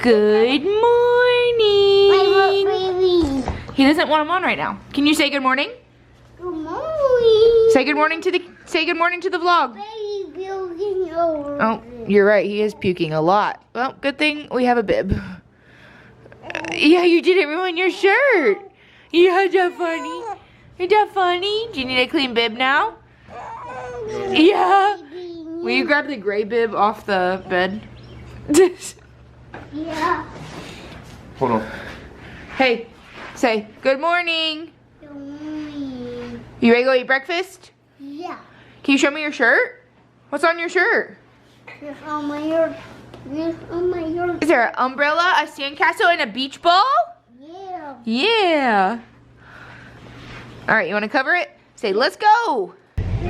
Good morning. Baby. He doesn't want him on right now. Can you say good morning? Good morning. Say good morning to the vlog. Baby puking over. Oh, you're right. He is puking a lot. Well, good thing we have a bib. Yeah, you didn't ruin your shirt. Yeah, that funny. Is that funny? Do you need a clean bib now? Yeah. Will you grab the gray bib off the bed? Yeah. Hold on. Hey, say good morning. Good morning. You ready to go eat breakfast? Yeah. Can you show me your shirt? What's on your shirt? Here's on my yard. Here's on my yard. Is there an umbrella, a sandcastle, and a beach ball? Yeah. Yeah. All right, you want to cover it? Say, let's go.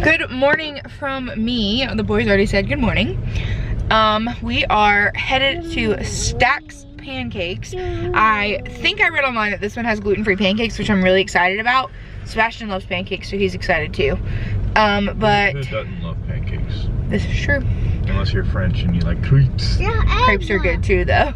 Good morning from me. The boys already said good morning. We are headed to Stacks Pancakes. I think I read online that this one has gluten-free pancakes, which I'm really excited about. Sebastian loves pancakes, so he's excited too. But who doesn't love pancakes? this is true. Unless you're French and you like crepes. Yeah, Crepes are good too, though.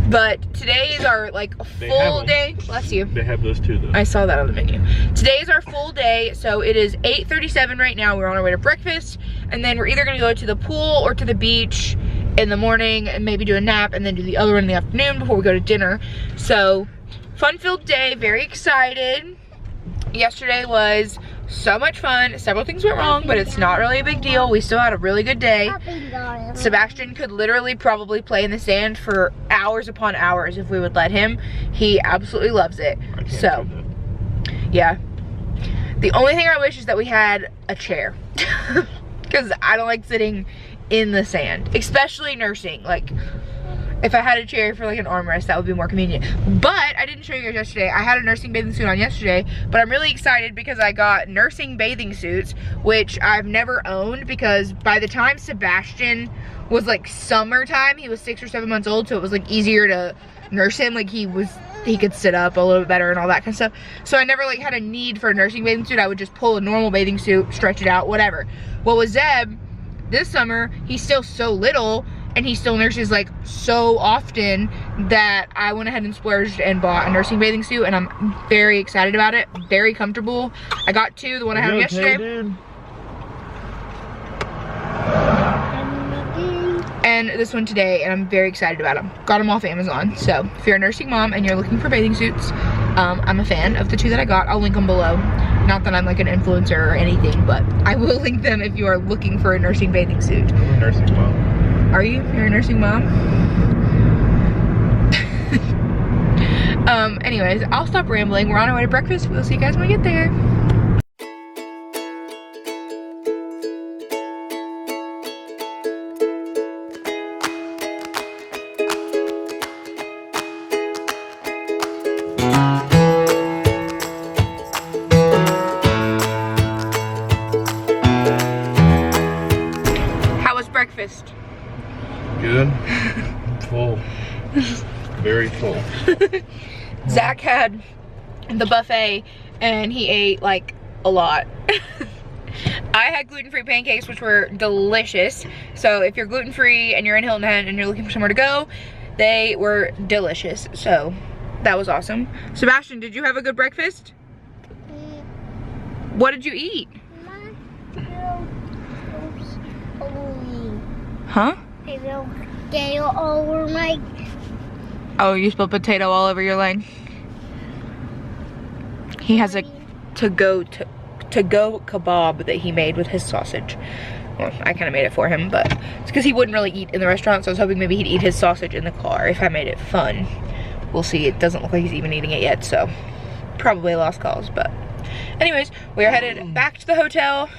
But today is our like full day. Bless you. They have those too, though. I saw that on the menu. Today is our full day, so it is 8:37 right now. We're on our way to breakfast, and then we're either gonna go to the pool or to the beach in the morning and maybe do a nap and then do the other one in the afternoon before we go to dinner. So, fun-filled day, very excited. Yesterday was so much fun. Several things went wrong, but it's not really a big deal. We still had a really good day. Sebastian could literally probably play in the sand for hours upon hours if we would let him. He absolutely loves it. So, yeah. The only thing I wish is that we had a chair. Because I don't like sitting in the sand, especially nursing. Like, if I had a chair for like an armrest, that would be more convenient. But I didn't show you guys yesterday. I had a nursing bathing suit on yesterday, but I'm really excited because I got nursing bathing suits, which I've never owned, because by the time Sebastian was like summertime, he was 6 or 7 months old, so it was like easier to nurse him. Like he could sit up a little bit better and all that kind of stuff. So I never like had a need for a nursing bathing suit. I would just pull a normal bathing suit, stretch it out, whatever. Well, with Zeb, this summer, he's still so little, and he still nurses like so often that I went ahead and splurged and bought a nursing bathing suit, and I'm very excited about it. Very comfortable. I got two, the one I had yesterday. Dude? And this one today, and I'm very excited about them. Got them off Amazon. So if you're a nursing mom and you're looking for bathing suits, I'm a fan of the two that I got. I'll link them below. Not that I'm like an influencer or anything, but I will link them if you are looking for a nursing bathing suit. I'm a nursing mom. Are you? You're a nursing mom? Anyways, I'll stop rambling. We're on our way to breakfast. We'll see you guys when we get there. How was breakfast? Good. Full. Very full. Zach had the buffet and he ate like a lot. I had gluten-free pancakes, which were delicious. So if you're gluten-free and you're in Hilton and you're looking for somewhere to go, they were delicious. So that was awesome. Sebastian, did you have a good breakfast? What did you eat? Huh? Potato over my. Oh, you spilled potato all over your leg. He has a to-go kebab that he made with his sausage. Well, I kind of made it for him, but it's because he wouldn't really eat in the restaurant, so I was hoping maybe he'd eat his sausage in the car if I made it fun. We'll see. It doesn't look like he's even eating it yet, so probably lost cause. But anyways, we are headed back to the hotel.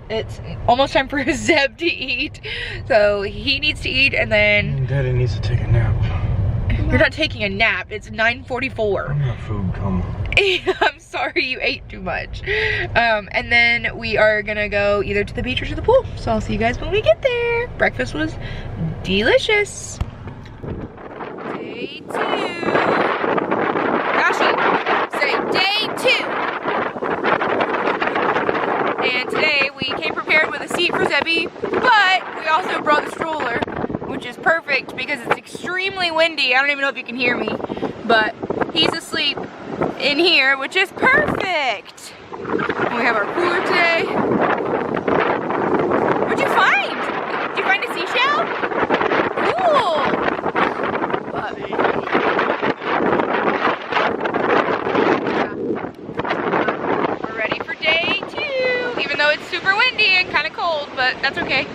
It's almost time for Zeb to eat, so he needs to eat, and then Daddy needs to take a nap. You're not taking a nap. It's 9:44. I'm not food coma. I'm sorry, you ate too much. And then we are gonna go either to the beach or to the pool. So I'll see you guys when we get there. Breakfast was delicious. Day 2. Rashi, say day 2. And today we came prepared with a seat for Zebby, but we also brought the stroller, which is perfect because it's extremely windy. I don't even know if you can hear me, but he's asleep in here, which is perfect. And we have our cooler today. What'd you find? Did you find a seashell? Cool. But, we're ready for day 2, even though it's super windy and kind of cold, but that's okay.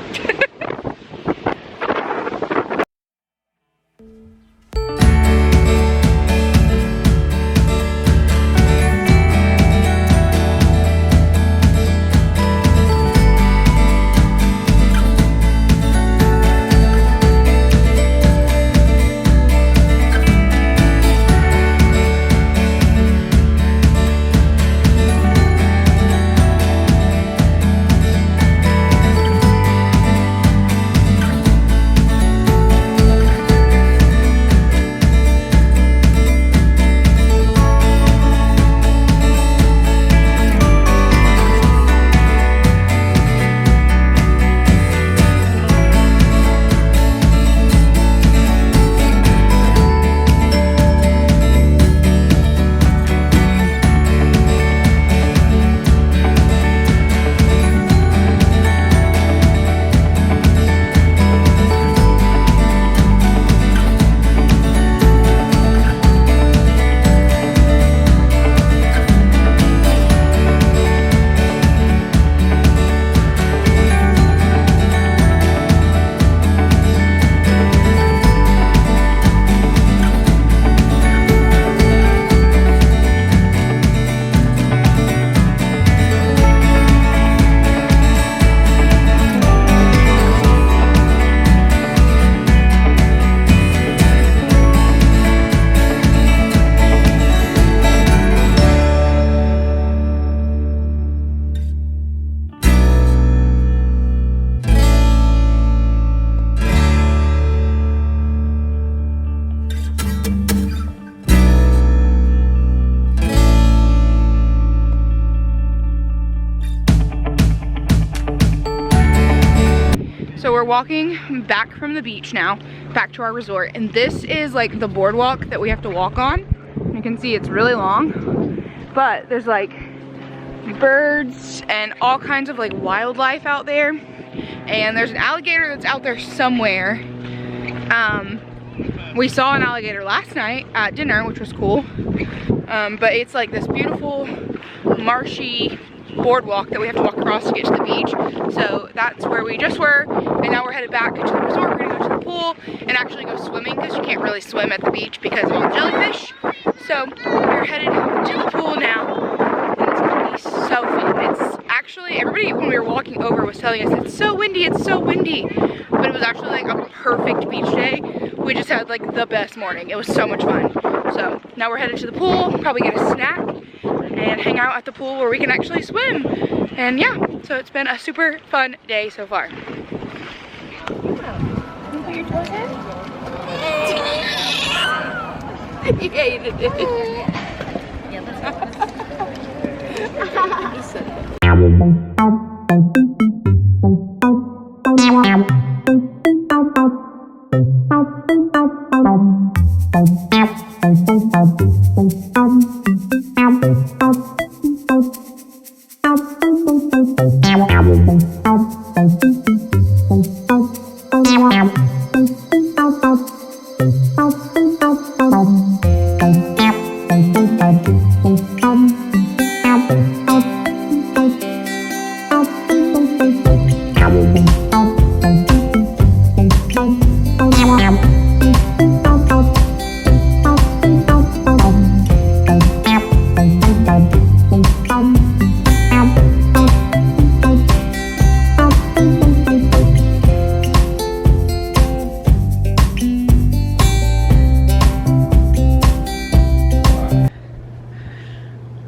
So we're walking back from the beach now, back to our resort, and this is like the boardwalk that we have to walk on. You can see it's really long, but there's like birds and all kinds of like wildlife out there, and there's an alligator that's out there somewhere. We saw an alligator last night at dinner, which was cool, but it's like this beautiful marshy boardwalk that we have to walk across to get to the beach. So that's where we just were, and now we're headed back to the resort. We're gonna go to the pool and actually go swimming because you can't really swim at the beach because of all the jellyfish. So we're headed to the pool now, and it's gonna be so fun. It's actually, everybody when we were walking over was telling us it's so windy, but it was actually like a perfect beach day. We just had like the best morning. It was so much fun. So now we're headed to the pool, probably get a snack and hang out at the pool where we can actually swim. And yeah, so it's been a super fun day so far. He hated it.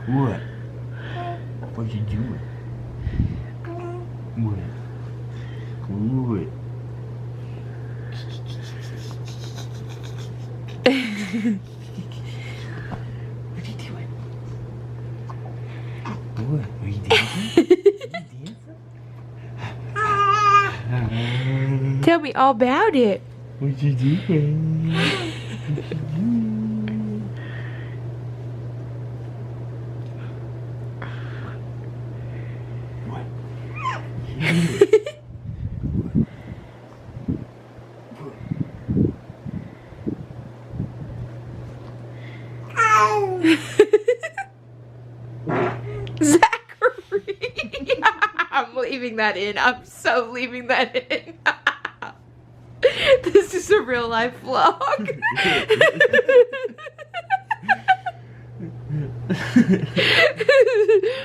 What? What you doing? What? What? What you doing? What? Are you dancing? Are you dancing? Tell me all about it. What you doing? What? Zachary! I'm leaving that in. I'm so leaving that in. This is a real life vlog.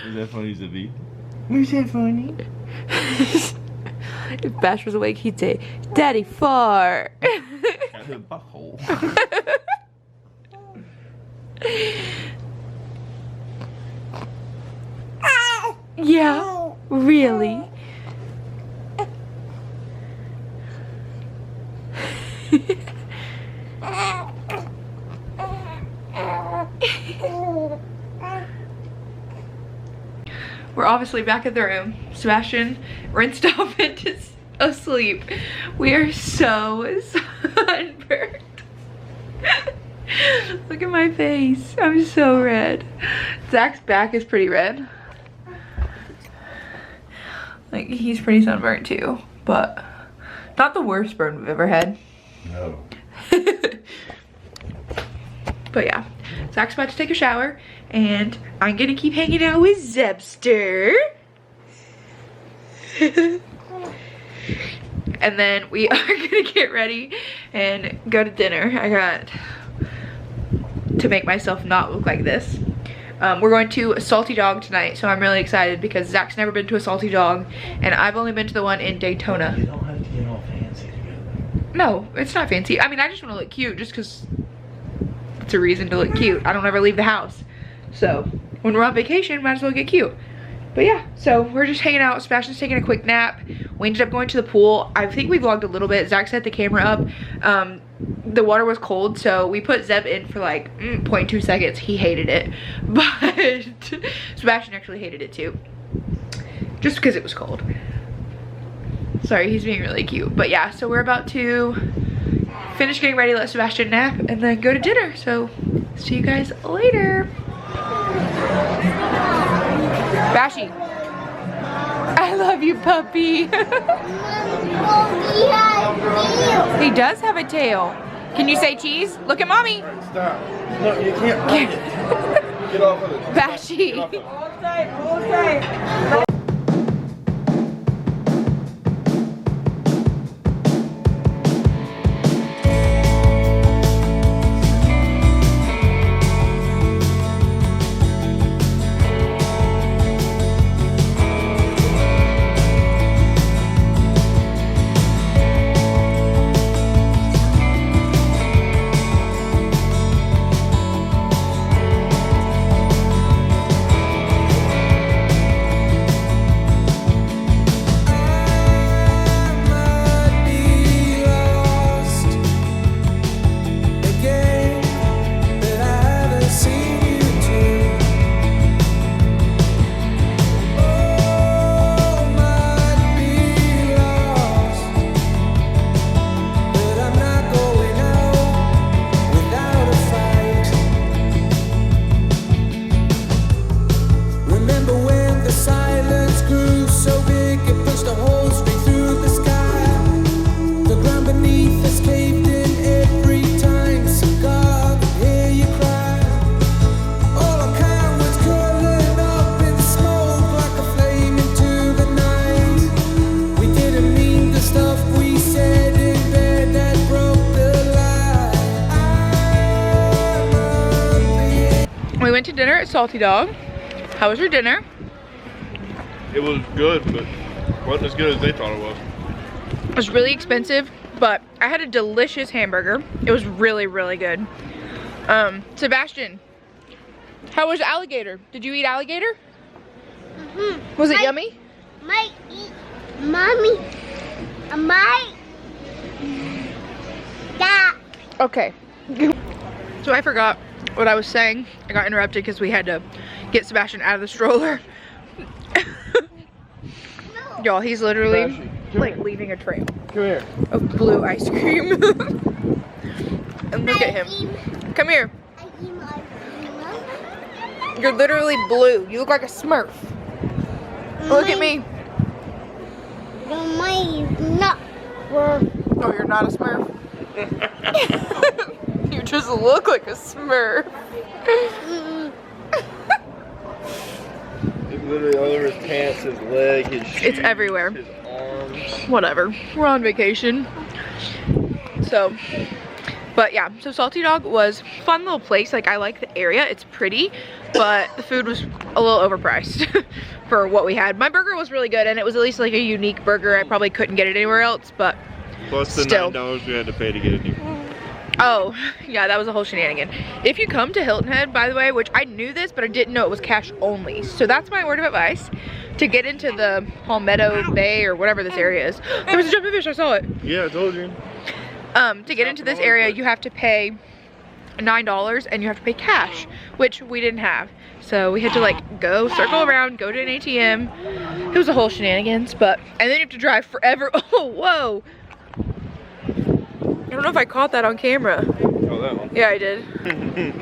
Is that funny to be? Was that funny? If Bash was awake, he'd say, "Daddy fart." Got her butthole. Yeah, really? We're obviously back at the room. Sebastian rinsed off into asleep. We are so sunburned. Look at my face. I'm so red. Zach's back is pretty red. Like, he's pretty sunburnt too, but not the worst burn we've ever had. No. But yeah, Zach's about to take a shower, and I'm gonna keep hanging out with Zebster. And then we are gonna get ready and go to dinner. I got to make myself not look like this. We're going to a Salty Dog tonight, so I'm really excited because Zach's never been to a Salty Dog, and I've only been to the one in Daytona. You don't have to get all fancy together. No, it's not fancy. I mean, I just want to look cute just because it's a reason to look cute. I don't ever leave the house. So, when we're on vacation, might as well get cute. But yeah, so we're just hanging out. Sebastian's taking a quick nap. We ended up going to the pool. I think we vlogged a little bit. Zach set the camera up. The water was cold, so we put Zeb in for like 0.2 seconds. He hated it. But Sebastian actually hated it too. Just because it was cold. Sorry, he's being really cute. But yeah, so we're about to finish getting ready, let Sebastian nap, and then go to dinner. So, see you guys later. Bashy. I love you, puppy. He does have a tail. Can you say cheese? Look at mommy. Stop. No, you can't bite it. Get off of it. Bashy. Get off of it. Hold tight, hold tight. We went to dinner at Salty Dog. How was your dinner? It was good, but wasn't as good as they thought it was. It was really expensive, but I had a delicious hamburger. It was really, really good. Sebastian, how was alligator? Did you eat alligator? Mm-hmm. Was it yummy? Might eat, mommy. I might. Stop. Okay. So I forgot what I was saying. I got interrupted because we had to get Sebastian out of the stroller. Y'all, he's literally like leaving a trail Come here. of blue ice cream. And look at him. Come here. You're literally blue. You look like a Smurf. Look at me. No, mine is not. Oh, you're not a Smurf? You just look like a Smurf. It's literally all over his pants, his leg, his shoes. It's everywhere. His arms. Whatever. We're on vacation. So, but yeah, so Salty Dog was a fun little place. Like, I like the area. It's pretty, but the food was a little overpriced for what we had. My burger was really good, and it was at least like a unique burger. I probably couldn't get it anywhere else, but Plus the still. $9 we had to pay to get it here. Oh, yeah, that was a whole shenanigan. If you come to Hilton Head, by the way, which I knew this, but I didn't know it was cash only. So that's my word of advice. To get into the Palmetto Bay or whatever this area is. There was a jumping fish, I saw it. Yeah, I told you. To get into this area, you have to pay $9 and you have to pay cash, which we didn't have. So we had to like go circle around, go to an ATM. It was a whole shenanigans, but, and then you have to drive forever. Oh, whoa. I don't know if I caught that on camera. Oh, that one. Yeah, I did.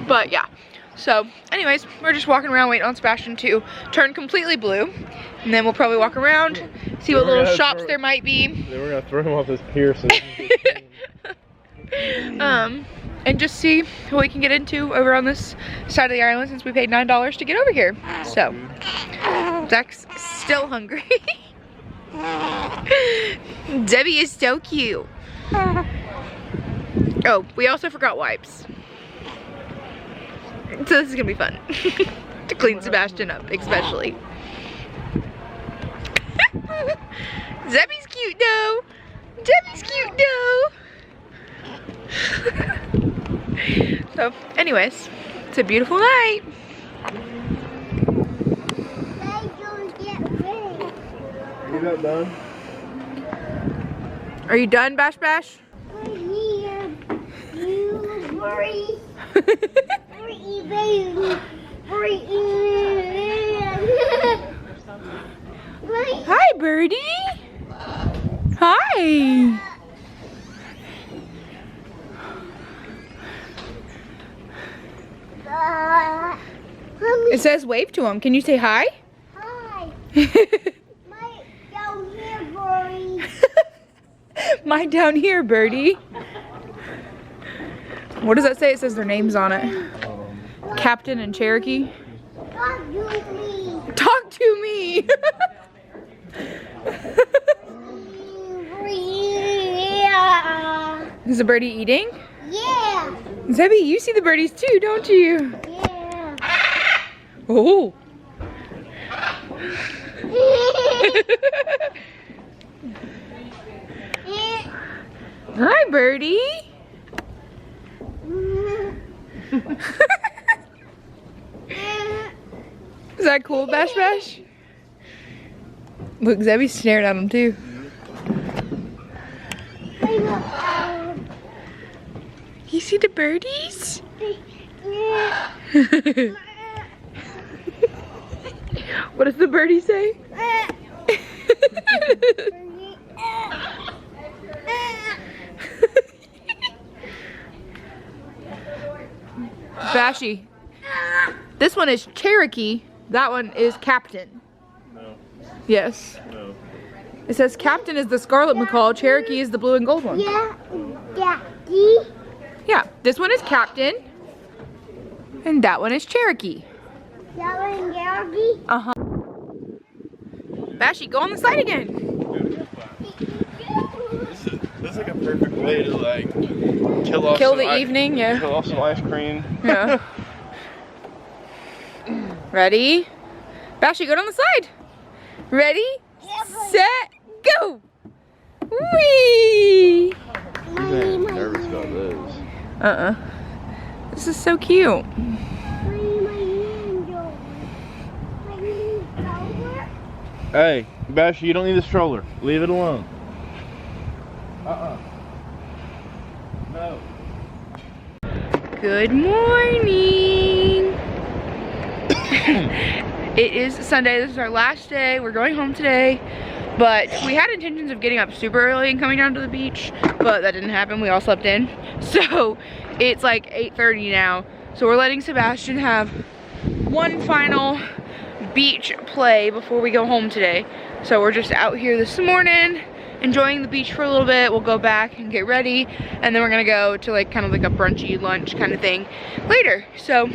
But yeah. So anyways, we're just walking around waiting on Sebastian to turn completely blue. And then we'll probably walk around, see what little shops there might be. Then we're gonna throw him off this pier. So And just see what we can get into over on this side of the island since we paid $9 to get over here. So, Zach's still hungry. Debbie is so cute. Oh, we also forgot wipes. So this is gonna be fun. To clean Sebastian up, especially. Debbie's cute though. Debbie's cute though. So, anyways, it's a beautiful night. Are you not done? Are you done, Bash Bash? Hi, birdie. Hi. It says wave to him. Can you say hi? Hi. My down here, boy. Mine down here, birdie. What does that say? It says their names on it. Captain and Cherokee. Talk to me. Talk to me. Is the birdie eating? Yeah. Zebby, you see the birdies too, don't you? Yeah. Oh. Hi, birdie. Is that cool, Bash Bash? Look, Zebby's staring at him too. You see the birdies? What does the birdie say? Bashy. This one is Cherokee. That one is Captain. No. Yes. No. It says Captain is the Scarlet Macaw, Cherokee is the blue and gold one. Yeah. Daddy. Yeah, this one is Captain. And that one is Cherokee. That one, Daddy. Uh-huh. Bashy, go on the slide again. This is like a perfect way to like kill off Kill some the evening, yeah. Kill off some ice cream. Yeah. Ready? Bashy, go down the slide. Ready? Set, go! Whee! I'm nervous about this. Uh-uh. This is so cute. Hey, Bash, you don't need the stroller. Leave it alone. No. Good morning. It is Sunday. This is our last day. We're going home today. But we had intentions of getting up super early and coming down to the beach, but that didn't happen. We all slept in. So it's like 8:30 now. So we're letting Sebastian have one final beach play before we go home today. So we're just out here this morning, enjoying the beach for a little bit. We'll go back and get ready, and then we're gonna go to like kind of like a brunchy lunch kind of thing later. So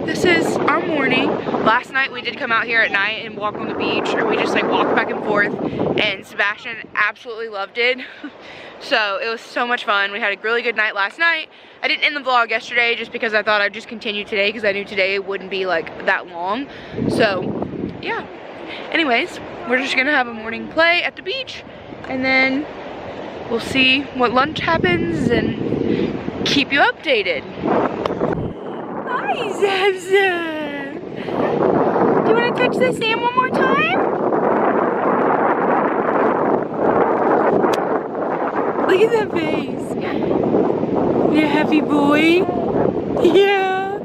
this is our morning. Last night we did come out here at night and walk on the beach, and we just like walked back and forth, and Sebastian absolutely loved it. So it was so much fun. We had a really good night last night. I didn't end the vlog yesterday just because I thought I'd just continue today, because I knew today wouldn't be like that long. So yeah, anyways, we're just gonna have a morning play at the beach, and then we'll see what lunch happens and keep you updated. Hi, Zab Zab. Do you want to touch the sand one more time? Look at that face. You happy boy? Yeah.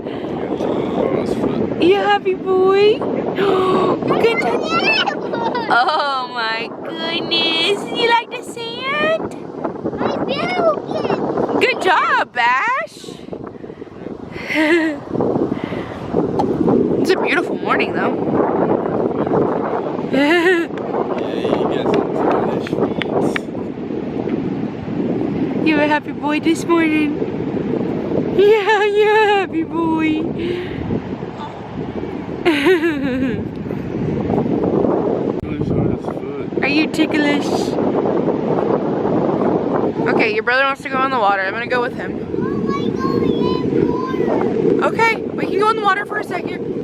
You happy boy? Good touch. Oh my goodness. You like the sand? I do. Good job, Bash. It's a beautiful morning though. You a happy boy this morning? Yeah, you're a happy boy. Are you ticklish? Okay, your brother wants to go in the water. I'm gonna go with him. Okay, we can go in the water for a second.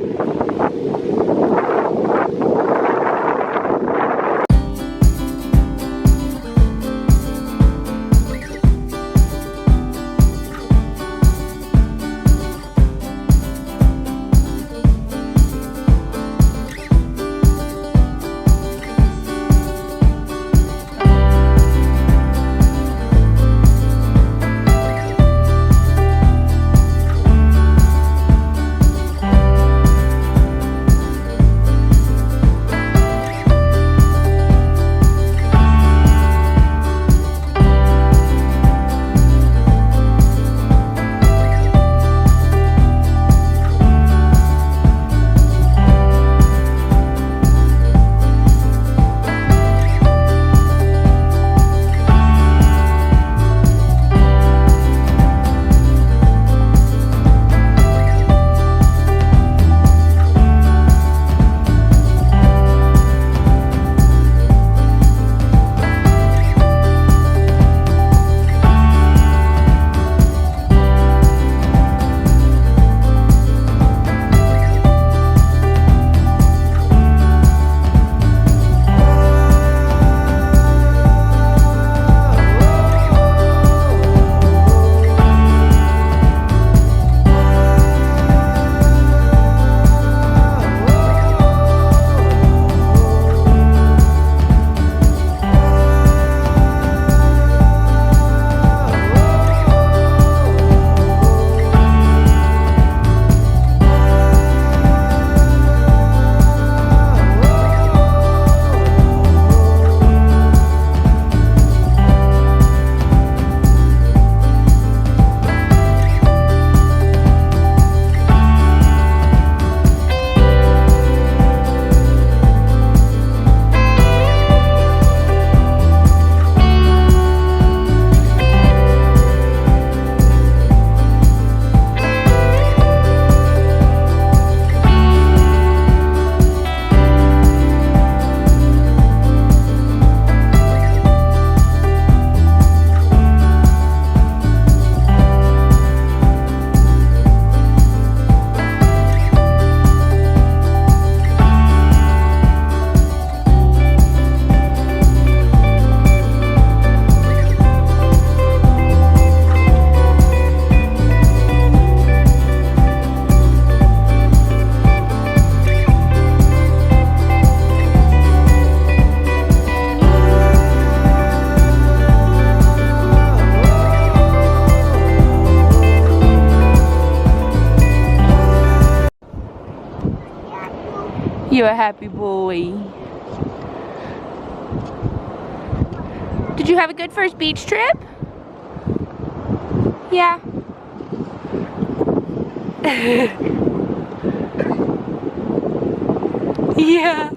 You a happy boy. Did you have a good first beach trip? Yeah. Yeah.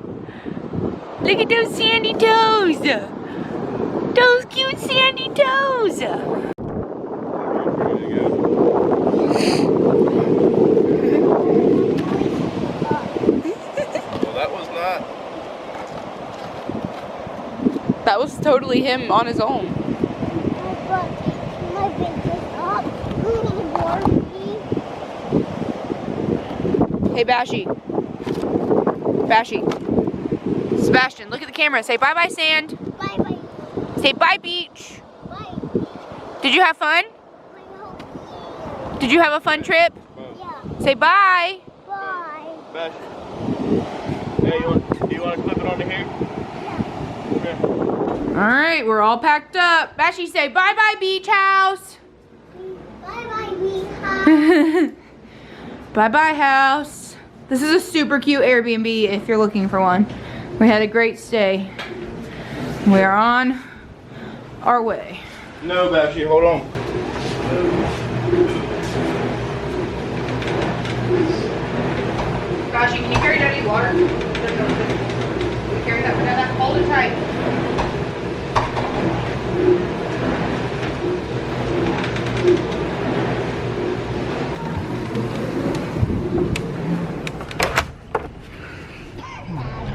Look at those sandy toes. Those cute sandy toes. Well, that was not. That was totally him on his own. My business up. Hey, Bashy. Bashy. Sebastian, look at the camera. Say bye-bye, sand. Bye-bye. Say bye, beach. Bye. Did you have fun? Did you have a fun trip? Yeah. Say bye. Bye. Bash. Hey, do you want to clip it onto here? Yeah. All right, we're all packed up. Bashy, say bye-bye, beach house. Bye-bye, Mika. Bye-bye, house. This is a super cute Airbnb if you're looking for one. We had a great stay. We are on our way. No, Bashy, hold on. Bashy, can you carry down any water? Can you carry that banana? Hold it tight.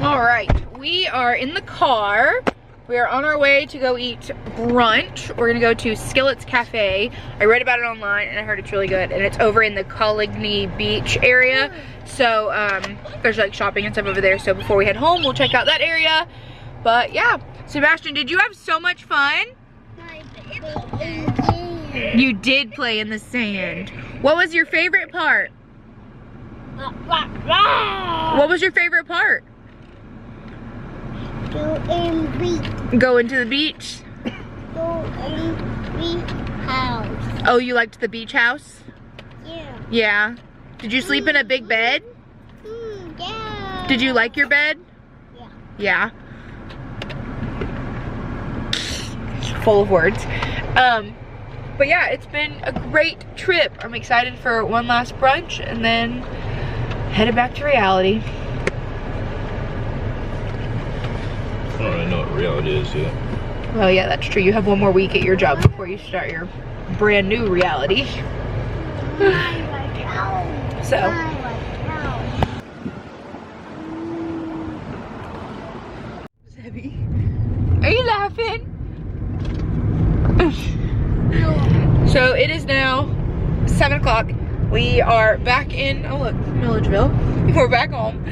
All right, we are in the car. We are on our way to go eat brunch. We're gonna go to Skillet's Cafe. I read about it online and I heard it's really good. And it's over in the Coligny Beach area. So there's like shopping and stuff over there. So before we head home, we'll check out that area. But yeah, Sebastian, did you have so much fun? You did play in the sand. What was your favorite part? What was your favorite part? Go in beach. Go into the beach? Go in beach house. Oh, you liked the beach house? Yeah. Yeah. Did you sleep in a big bed? Yeah. Did you like your bed? Yeah. Yeah. Full of words. But yeah, it's been a great trip. I'm excited for one last brunch and then headed back to reality. I don't really know what reality is yet. Well, yeah, that's true. You have one more week at your job before you start your brand new reality. So. Zebby, are you laughing? So it is now 7 o'clock. We are back in, oh look, Milledgeville. We're back home.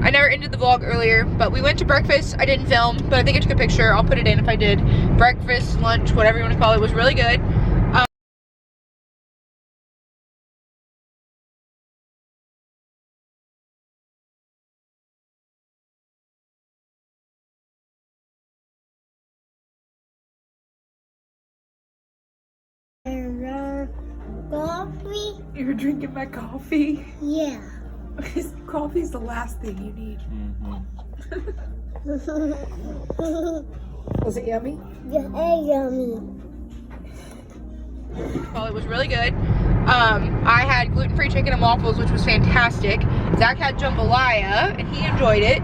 I never ended the vlog earlier, but we went to breakfast. I didn't film, but I think I took a picture. I'll put it in if I did. Breakfast, lunch, whatever you want to call it, was really good. Coffee? You're drinking my coffee? Yeah. Coffee's the last thing you need. Was it yummy? Yeah, yummy. Well, it was really good. I had gluten-free chicken and waffles, which was fantastic. Zach had jambalaya, and he enjoyed it.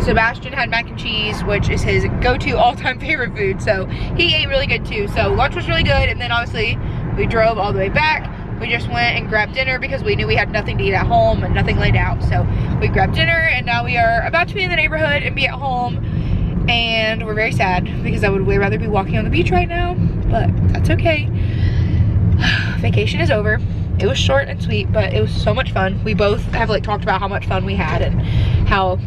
Sebastian had mac and cheese, which is his go-to all-time favorite food, so he ate really good too. So lunch was really good, and then obviously we drove all the way back. We just went and grabbed dinner because we knew we had nothing to eat at home and nothing laid out. So we grabbed dinner, and now we are about to be in the neighborhood and be at home. And we're very sad because I would way rather be walking on the beach right now, but that's okay. Vacation is over. It was short and sweet, but it was so much fun. We both have like talked about how much fun we had and how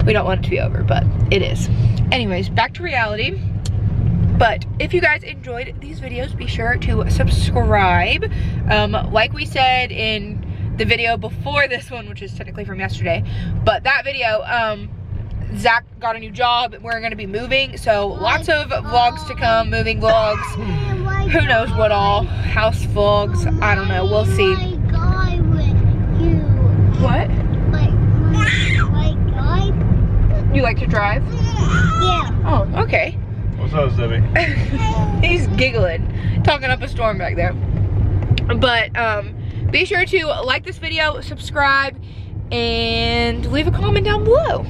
we don't want it to be over, but it is. Anyways, back to reality. But if you guys enjoyed these videos, be sure to subscribe. Like we said in the video before this one, which is technically from yesterday, but that video, Zach got a new job. We're gonna be moving, so lots of vlogs to come, moving vlogs. Who knows what all, house vlogs, I don't know, we'll see. What? You like to drive? Yeah. Oh. Okay. What's up, Zebby? He's giggling, talking up a storm back there. But be sure to like this video, subscribe, and leave a comment down below.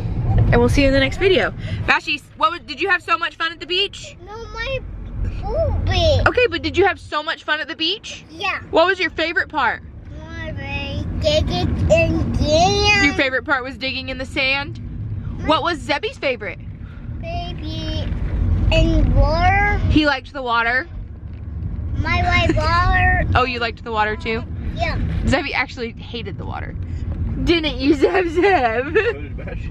And we'll see you in the next video. Bashi, did you have so much fun at the beach? No, my booby. Okay, but did you have so much fun at the beach? Yeah. What was your favorite part? My baby digging in Your favorite part was digging in the sand? What was Zebby's favorite? baby in water. He liked the water. My white water. Oh, you liked the water too? Yeah. Zebby actually hated the water. Didn't you, Zeb? So did Bash.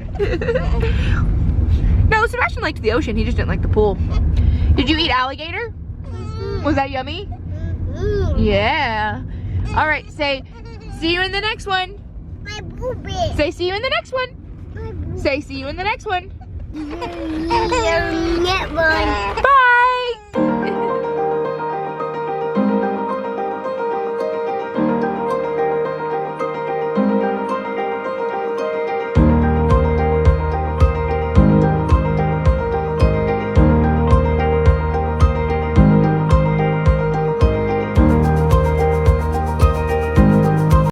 No, Sebastian liked the ocean. He just didn't like the pool. Did you eat alligator? Was that yummy? Yeah. All right, say, see you in the next one. My booby. Say, see you in the next one. My booby. Say, see you in the next one. Net one. Bye.